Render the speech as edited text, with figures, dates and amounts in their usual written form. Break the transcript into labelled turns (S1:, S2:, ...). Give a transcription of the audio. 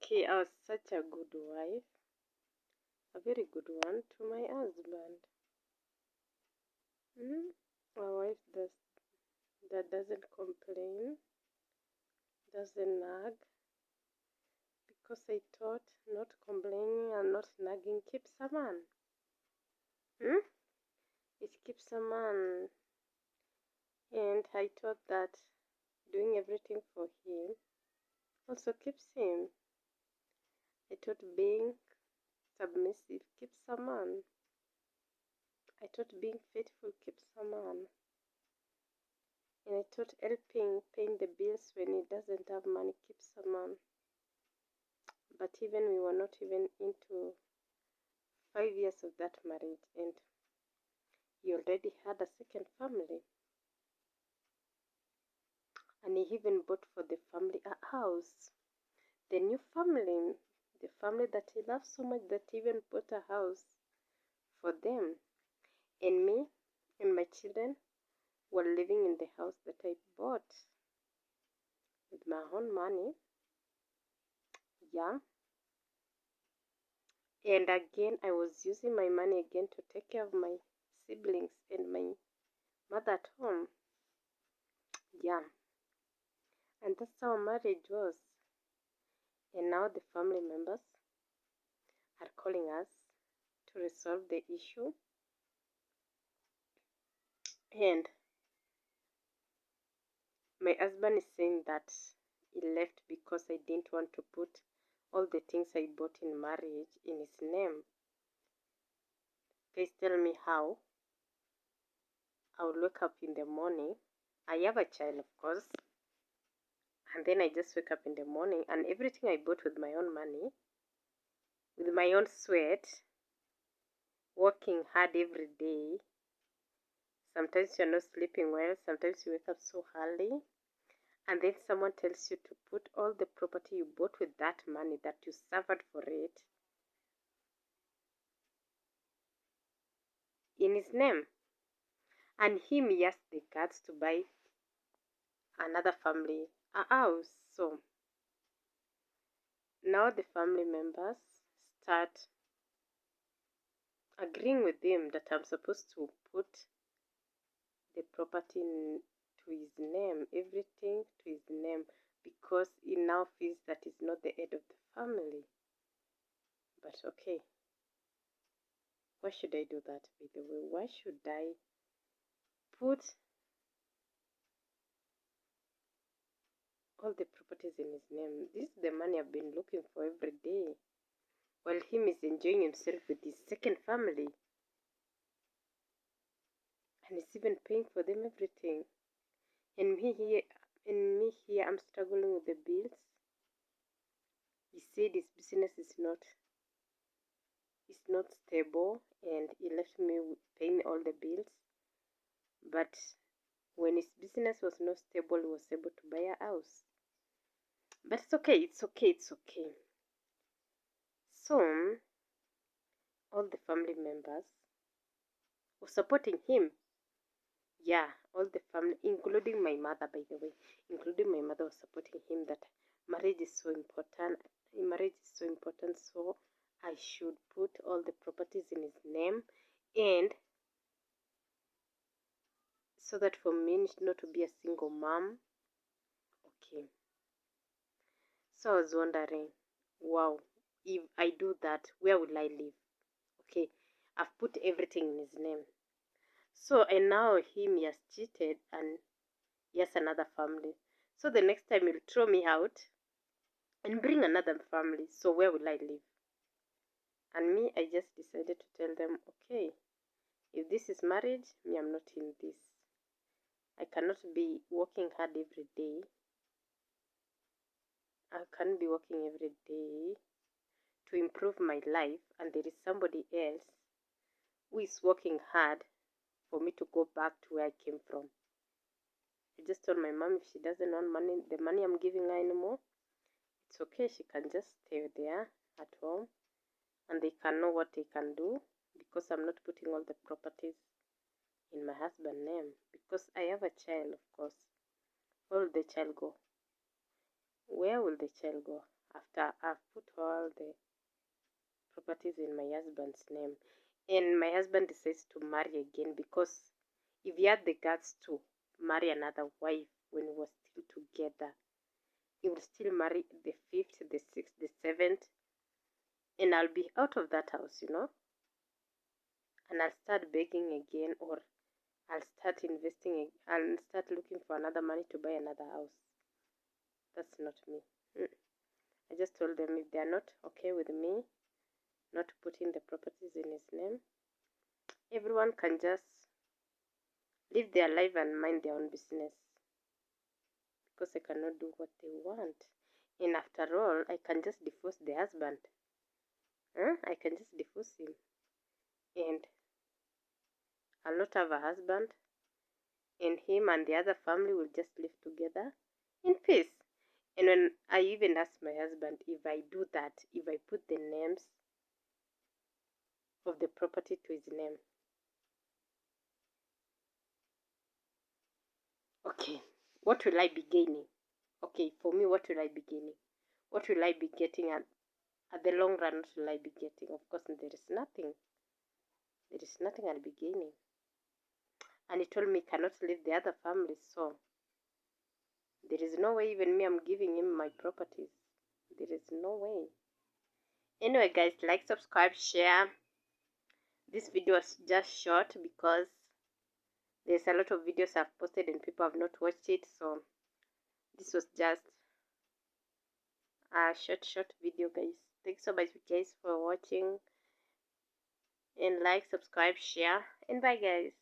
S1: Okay, I was such a good wife, a very good one to my husband. A wife that doesn't complain, doesn't nag, because I thought not complaining and not nagging keeps a man. It keeps a man, and I thought that doing everything for him also keeps him. I thought being submissive keeps a man. I thought being faithful keeps a man. And I thought helping paying the bills when he doesn't have money keeps a man. But even we were not even into 5 years of that marriage, and he already had a second family. And he even bought for the family a house. The new family, the family that he loves so much, that he even bought a house for them. And me and my children were living in the house that I bought with my own money. Yeah. And again, I was using my money again to take care of my siblings and my mother at home. Yeah. And that's how marriage was. And now the family members are calling us to resolve the issue. And my husband is saying that he left because I didn't want to put all the things I bought in marriage in his name. Please tell me how. I will wake up in the morning. I have a child, of course. And then I just wake up in the morning and everything I bought with my own money, with my own sweat, working hard every day. Sometimes you're not sleeping well, sometimes you wake up so early, and then someone tells you to put all the property you bought with that money that you suffered for it in his name. And him, he has the guts to buy another family a house. So now the family members start agreeing with him that I'm supposed to put the property to his name, everything to his name, because he now feels that he's not the head of the family. But okay, why should I do that, by the way? Why should I put all the properties in his name? This is the money I've been looking for every day, while him is enjoying himself with his second family, and he's even paying for them everything. And me here, I'm struggling with the bills. He said his business is not stable, and he left me paying all the bills. But when his business was not stable, he was able to buy a house. But it's okay, it's okay, it's okay. So all the family members were supporting him. Yeah, all the family, including my mother, by the way, including my mother, was supporting him that marriage is so important. Marriage is so important, so I should put all the properties in his name, and so that for me not to be a single mom. Okay. So I was wondering, wow, if I do that, where will I live? Okay, I've put everything in his name. So and now him, he has cheated and he has another family. So the next time he'll throw me out and bring another family. So where will I live? And me, I just decided to tell them, okay, if this is marriage, me, I'm not in this. I cannot be working hard every day. I can't be working every day to improve my life, and there is somebody else who is working hard for me to go back to where I came from. I just told my mom if she doesn't want money, the money I'm giving her anymore, it's okay. She can just stay there at home, and they can know what they can do, because I'm not putting all the properties in my husband's name, because I have a child, of course. Where will the child go? Where will the child go? after I've put all the properties in my husband's name. And my husband decides to marry again, because if he had the guts to marry another wife when we were still together, he will still marry the 5th, the 6th, the 7th, and I'll be out of that house, and I'll start begging again, or I'll start investing, I'll start looking for another money to buy another house. That's not me. I just told them if they're not okay with me not putting the properties in his name, everyone can just live their life and mind their own business, because I cannot do what they want. And after all, I can just divorce the husband. I can just divorce him, and I'll not have a husband, and him and the other family will just live together in peace. And when I even asked my husband, if I do that, if I put the names of the property to his name, okay, what will I be gaining? Okay, for me, what will I be gaining? What will I be getting at the long run? What will I be getting? Of course, there is nothing. There is nothing I'll be gaining. And he told me he cannot leave the other family, so there is no way even me I'm giving him my properties. There is no way. Anyway, guys, like, subscribe, share. This video was just short because there's a lot of videos I've posted and people have not watched it, so this was just a short video, guys. Thanks so much, guys, for watching, and like, subscribe, share, and bye, guys.